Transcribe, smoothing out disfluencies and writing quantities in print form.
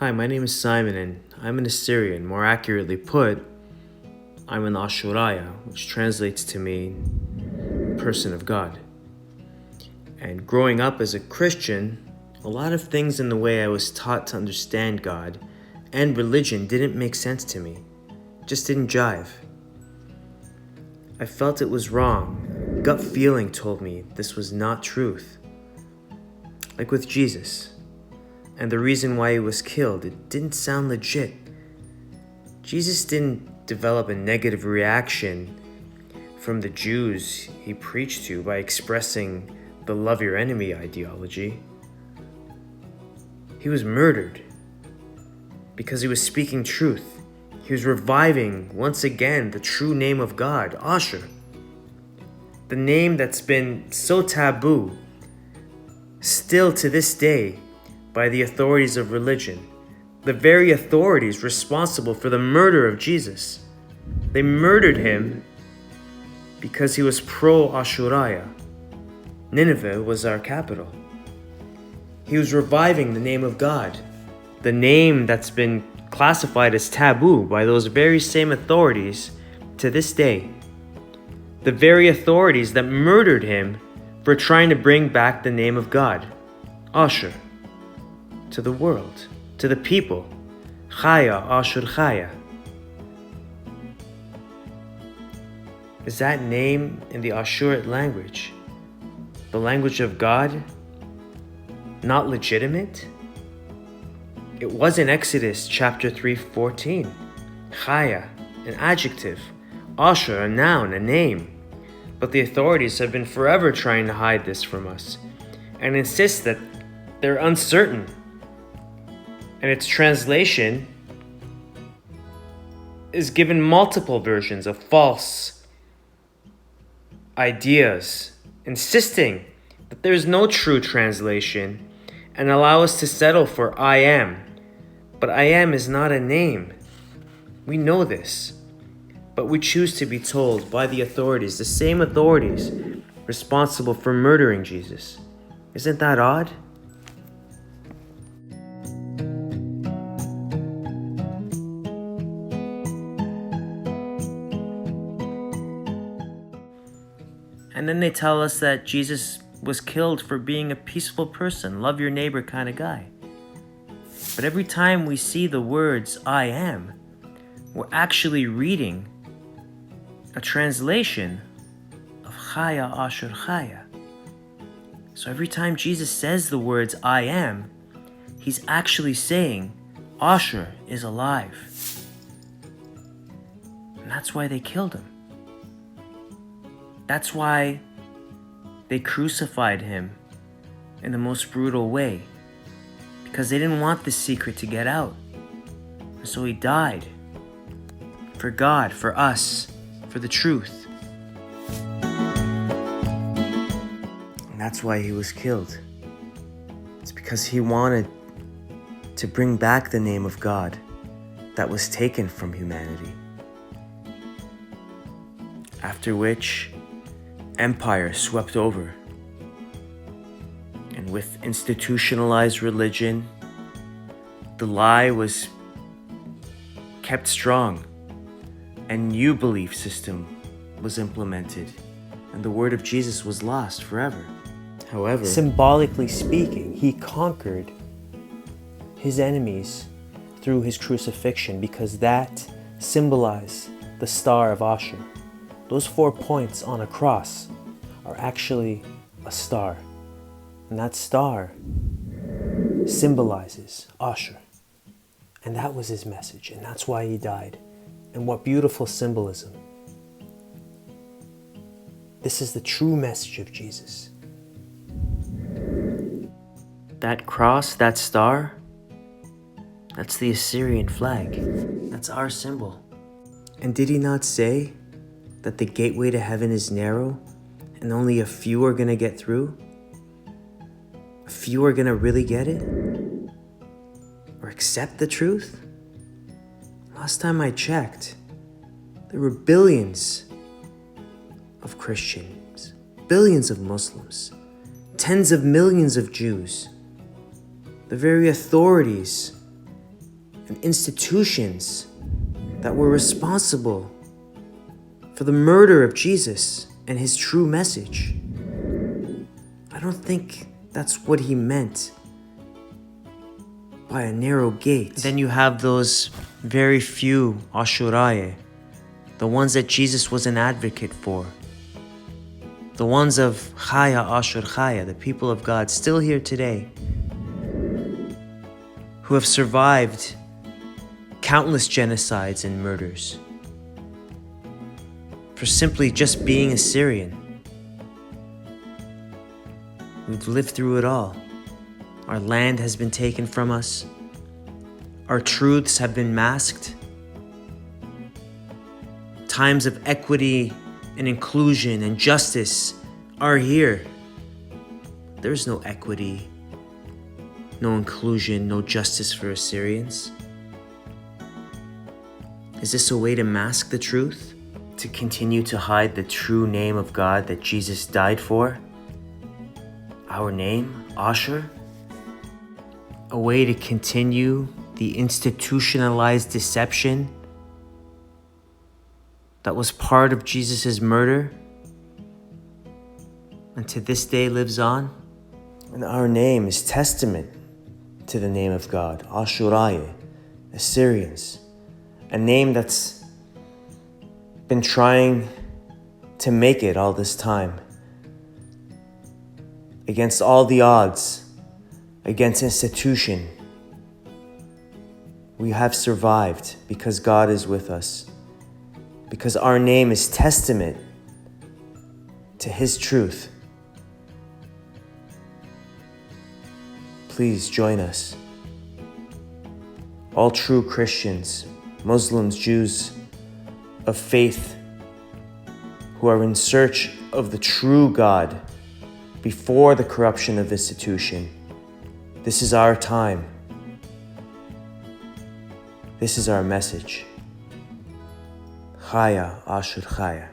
Hi, my name is Simon and I'm an Assyrian. More accurately put, I'm an Ashurayeh, which translates to mean person of God. And growing up as a Christian, a lot of things in the way I was taught to understand God and religion didn't make sense to me. It just didn't jive. I felt it was wrong. Gut feeling told me this was not truth. Like with Jesus. And the reason why he was killed, it didn't sound legit. Jesus didn't develop a negative reaction from the Jews he preached to by expressing the love your enemy ideology. He was murdered because he was speaking truth. He was reviving once again the true name of God, Ashur. The name that's been so taboo still to this day by the authorities of religion, the very authorities responsible for the murder of Jesus. They murdered him because he was pro-Ashurayeh. Nineveh was our capital. He was reviving the name of God, the name that's been classified as taboo by those very same authorities to this day. The very authorities that murdered him for trying to bring back the name of God, Ashur, to the world, to the people. Chaya, Ashur Chaya. Is that name in the Ashurayeh language, the language of God, not legitimate? It was in Exodus chapter 3:14. Chaya, an adjective. Ashur, a noun, a name. But the authorities have been forever trying to hide this from us and insist that they're uncertain. And its translation is given multiple versions of false ideas, insisting that there's no true translation and allow us to settle for I am. But I am is not a name. We know this. But we choose to be told by the authorities, the same authorities responsible for murdering Jesus. Isn't that odd? And then they tell us that Jesus was killed for being a peaceful person, love your neighbor kind of guy. But every time we see the words I am, we're actually reading a translation of Chaya Ashur Chaya. So every time Jesus says the words I am, he's actually saying Ashur is alive. And that's why they killed him. That's why they crucified him in the most brutal way. Because they didn't want the secret to get out. And so he died. For God, for us, for the truth. And that's why he was killed. It's because he wanted to bring back the name of God that was taken from humanity. After which, empire swept over. And with institutionalized religion, the lie was kept strong. A new belief system was implemented, and the word of Jesus was lost forever. However, symbolically speaking, he conquered his enemies through his crucifixion because that symbolized the star of Ashur. Those 4 points on a cross are actually a star, and that star symbolizes Ashur. And that was his message, and that's why he died. And what beautiful symbolism. This is the true message of Jesus. That cross, that star, that's the Assyrian flag. That's our symbol. And did he not say that the gateway to heaven is narrow and only a few are gonna get through? A few are gonna really get it? Or accept the truth? Last time I checked, there were billions of Christians, billions of Muslims, tens of millions of Jews. The very authorities and institutions that were responsible for the murder of Jesus and his true message. I don't think that's what he meant by a narrow gate. Then you have those very few Ashurayeh, the ones that Jesus was an advocate for. The ones of Ehyeh-Ashur-Ehyeh, the people of God, still here today, who have survived countless genocides and murders for simply just being Assyrian. We've lived through it all. Our land has been taken from us. Our truths have been masked. Times of equity and inclusion and justice are here. There's no equity, no inclusion, no justice for Assyrians. Is this a way to mask the truth? To continue to hide the true name of God that Jesus died for? Our name, Ashur? A way to continue the institutionalized deception that was part of Jesus' murder and to this day lives on? And our name is testament to the name of God, Ashurayeh, Assyrians, a name that's been trying to make it all this time, against all the odds, against institution. We have survived because God is with us, because our name is testament to his truth. Please join us. All true Christians, Muslims, Jews of faith who are in search of the true God before the corruption of institution. This is our time. This is our message. Ehyeh-Ashur-Ehyeh.